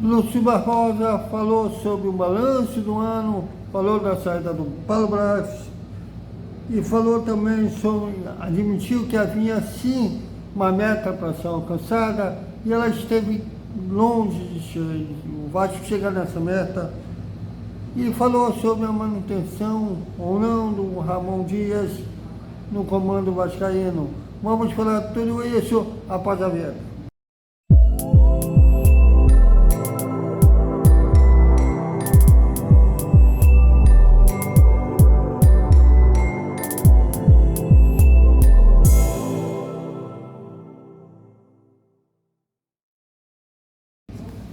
Lúcio Barbosa falou sobre o balanço do ano, falou da saída do Paulo Braz e falou também sobre, admitiu que havia sim uma meta para ser alcançada e ela esteve longe o Vasco chegar nessa meta, e falou sobre a manutenção ou não do Ramon Dias no comando vascaíno. Vamos falar tudo isso após a vinheta.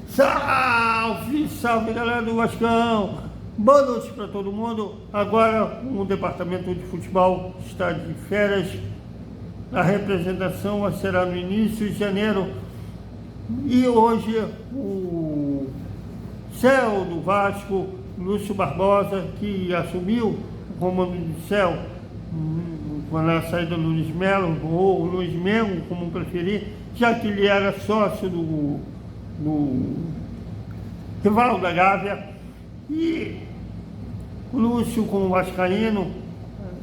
Salve, salve galera do Vascão! Boa noite para todo mundo. Agora o departamento de futebol está de férias. A representação será no início de janeiro. E hoje o CEL do Vasco, Lúcio Barbosa, que assumiu o comando do CEL com a saída do Luiz Melo, ou Luiz Mengo, como preferir, já que ele era sócio do rival da Gávea, e o Lúcio, como vascaíno,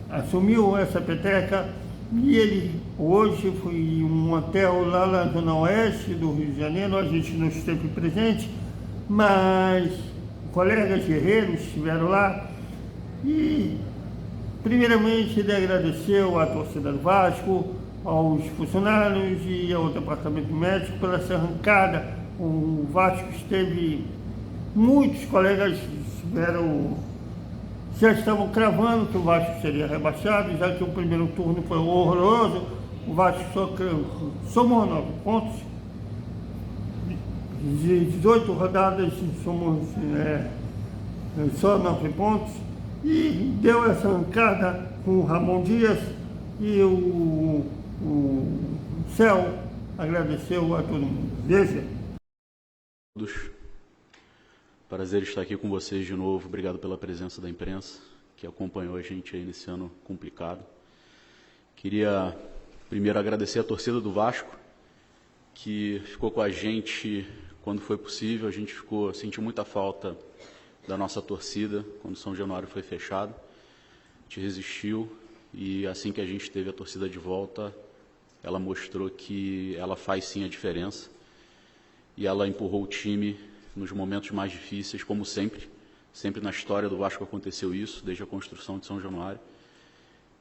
assumiu essa peteca, e ele hoje foi em um hotel lá na zona oeste do Rio de Janeiro. A gente não esteve presente, mas colegas guerreiros estiveram lá, e primeiramente ele agradeceu à torcida do Vasco, aos funcionários e ao departamento médico pela essa arrancada. O Vasco esteve, muitos colegas já estavam cravando que o Vasco seria rebaixado, já que o primeiro turno foi horroroso. O Vasco só somou 9 pontos, de 18 rodadas somou só 9 pontos, e deu essa arrancada com o Ramon Dias, e o CEL agradeceu a todo mundo. Veja. Prazer estar aqui com vocês de novo. Obrigado pela presença da imprensa que acompanhou a gente aí nesse ano complicado. Queria primeiro agradecer a torcida do Vasco, que ficou com a gente quando foi possível. A gente sentiu muita falta da nossa torcida quando São Januário foi fechado. A gente resistiu, e assim que a gente teve a torcida de volta, ela mostrou que ela faz sim a diferença, e ela empurrou o time nos momentos mais difíceis, como sempre. Sempre na história do Vasco aconteceu isso, desde a construção de São Januário.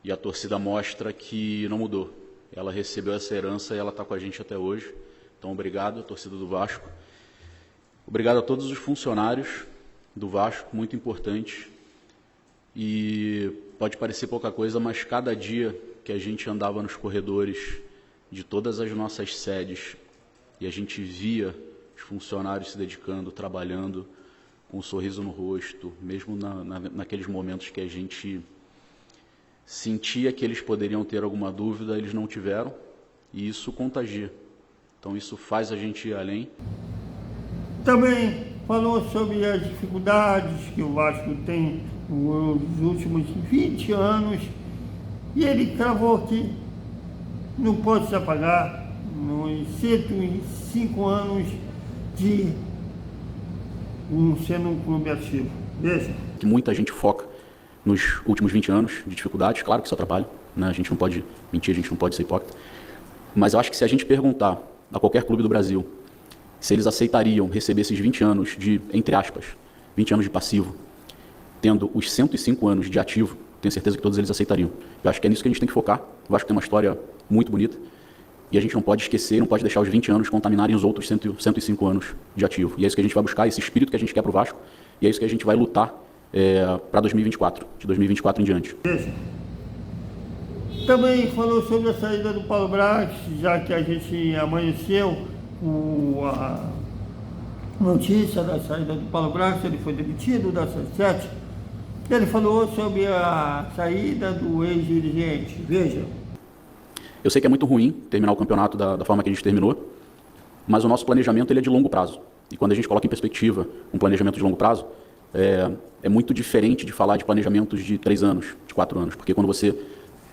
E a torcida mostra que não mudou. Ela recebeu essa herança e ela está com a gente até hoje. Então, obrigado, torcida do Vasco. Obrigado a todos os funcionários do Vasco, muito importante. E pode parecer pouca coisa, mas cada dia que a gente andava nos corredores de todas as nossas sedes e a gente via os funcionários se dedicando, trabalhando, com um sorriso no rosto, mesmo naqueles momentos que a gente sentia que eles poderiam ter alguma dúvida, eles não tiveram, e isso contagia. Então isso faz a gente ir além. Também falou sobre as dificuldades que o Vasco tem nos últimos 20 anos, e ele cravou que não pode se apagar nos 105 anos de sendo um clube ativo. Veja. Que muita gente foca nos últimos 20 anos de dificuldades, claro que isso atrapalha, né? A gente não pode mentir, a gente não pode ser hipócrita, mas eu acho que se a gente perguntar a qualquer clube do Brasil se eles aceitariam receber esses 20 anos de, entre aspas, 20 anos de passivo, tendo os 105 anos de ativo, tenho certeza que todos eles aceitariam. Eu acho que é nisso que a gente tem que focar. O Vasco tem uma história muito bonita, e a gente não pode esquecer, não pode deixar os 20 anos contaminarem os outros 105 anos de ativo. E é isso que a gente vai buscar, esse espírito que a gente quer para o Vasco, e é isso que a gente vai lutar para 2024, de 2024 em diante. Também falou sobre a saída do Paulo Braz, já que a gente amanheceu com a notícia da saída do Paulo Braz, ele foi demitido da SAT. Ele falou sobre a saída do ex-dirigente. Veja. Eu sei que é muito ruim terminar o campeonato da forma que a gente terminou, mas o nosso planejamento ele é de longo prazo. E quando a gente coloca em perspectiva um planejamento de longo prazo, é muito diferente de falar de planejamentos de 3 anos, de 4 anos. Porque quando você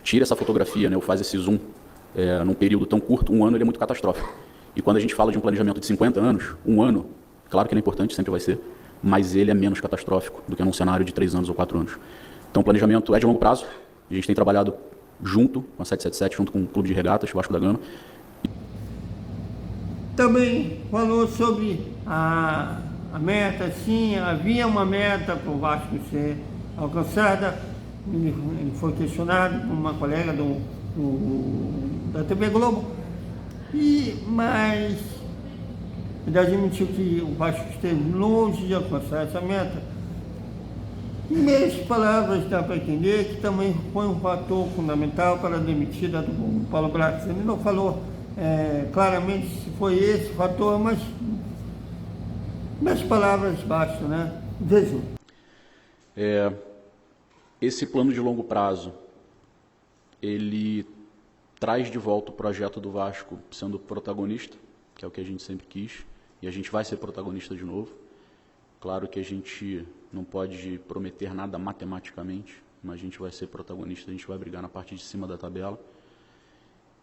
tira essa fotografia, né, ou faz esse zoom num período tão curto, um ano ele é muito catastrófico. E quando a gente fala de um planejamento de 50 anos, um ano Claro que ele é importante, sempre vai ser, mas ele é menos catastrófico do que num cenário de 3 anos ou 4 anos. Então o planejamento é de longo prazo, a gente tem trabalhado junto com a 777, junto com o Clube de Regatas, Vasco da Gama. Também falou sobre a meta, sim, havia uma meta para o Vasco ser alcançada. Ele foi questionado por uma colega da TV Globo, mas ele admitiu que o Vasco esteve longe de alcançar essa meta. Em meias palavras, dá para entender que também foi um fator fundamental para a demitida do Paulo Brax. Ele não falou claramente se foi esse fator, mas meias palavras bastam, né? Vejam. Esse plano de longo prazo, ele traz de volta o projeto do Vasco sendo protagonista, que é o que a gente sempre quis, e a gente vai ser protagonista de novo. Claro que a gente não pode prometer nada matematicamente, mas a gente vai ser protagonista, a gente vai brigar na parte de cima da tabela.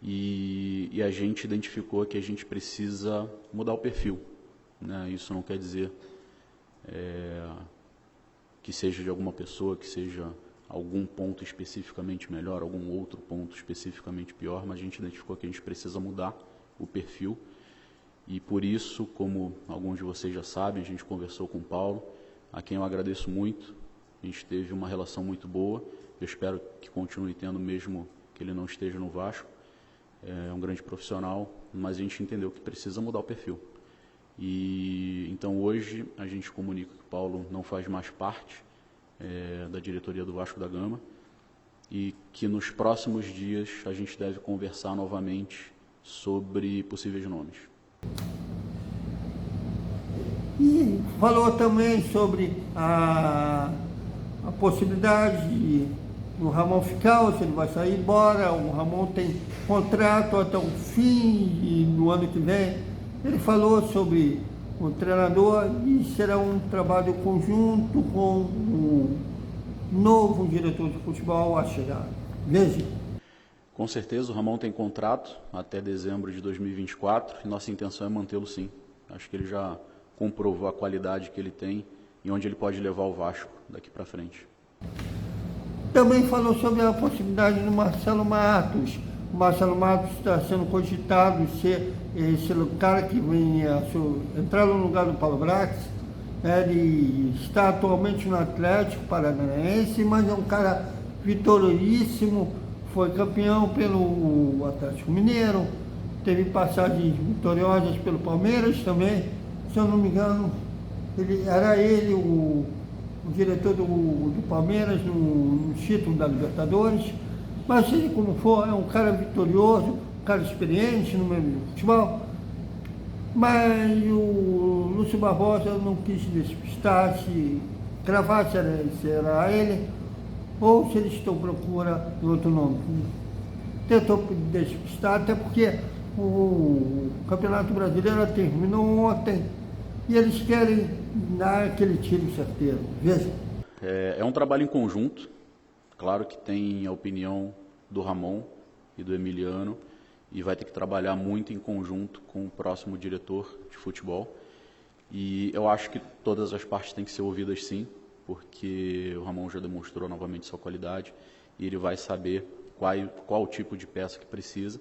E a gente identificou que a gente precisa mudar o perfil, né? Isso não quer dizer que seja de alguma pessoa, que seja algum ponto especificamente melhor, algum outro ponto especificamente pior, mas a gente identificou que a gente precisa mudar o perfil. E por isso, como alguns de vocês já sabem, a gente conversou com o Paulo, a quem eu agradeço muito. A gente teve uma relação muito boa, eu espero que continue tendo mesmo que ele não esteja no Vasco. É um grande profissional, mas a gente entendeu que precisa mudar o perfil. E então hoje a gente comunica que o Paulo não faz mais parte da diretoria do Vasco da Gama e que nos próximos dias a gente deve conversar novamente sobre possíveis nomes. E falou também sobre a possibilidade do Ramon ficar, ou se ele vai sair embora. O Ramon tem contrato até o fim do ano que vem. Ele falou sobre o treinador e será um trabalho conjunto com o novo diretor de futebol a chegar. Veja. Com certeza, o Ramon tem contrato até dezembro de 2024 e nossa intenção é mantê-lo sim. Acho que ele já comprovou a qualidade que ele tem e onde ele pode levar o Vasco daqui para frente. Também falou sobre a possibilidade do Marcelo Matos. O Marcelo Matos está sendo cogitado ser esse cara que vem entrar no lugar do Paulo Brax. Ele está atualmente no Atlético Paranaense, mas é um cara vitorioso, foi campeão pelo Atlético Mineiro, teve passagens vitoriosas pelo Palmeiras também. Se eu não me engano, era ele o diretor do Palmeiras no título da Libertadores. Mas seja como for, é um cara vitorioso, um cara experiente no meio do futebol. Mas o Lúcio Barbosa não quis despistar se cravar se era ele ou se eles estão à procura de outro nome. Tentou despistar, até porque o Campeonato Brasileiro terminou ontem e eles querem dar aquele tiro certeiro. Veja. É um trabalho em conjunto. Claro que tem a opinião do Ramon e do Emiliano e vai ter que trabalhar muito em conjunto com o próximo diretor de futebol. E eu acho que todas as partes têm que ser ouvidas sim, porque o Ramon já demonstrou novamente sua qualidade e ele vai saber qual o tipo de peça que precisa.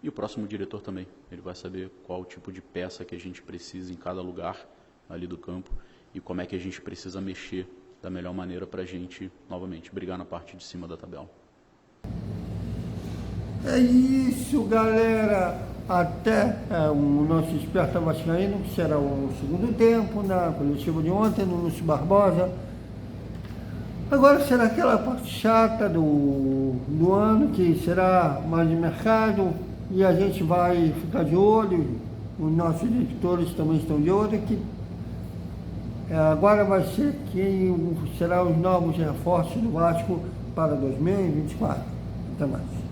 E o próximo diretor também, ele vai saber qual o tipo de peça que a gente precisa em cada lugar ali do campo e como é que a gente precisa mexer da melhor maneira para a gente, novamente, brigar na parte de cima da tabela. É isso, galera. Até o nosso Esperta Vascaíno, que será o segundo tempo, na coletiva de ontem, no Lúcio Barbosa. Agora será aquela parte chata do ano, que será mais de mercado, e a gente vai ficar de olho, os nossos editores também estão de olho, que agora vai ser quem será os novos reforços do Vasco para 2024. Até mais.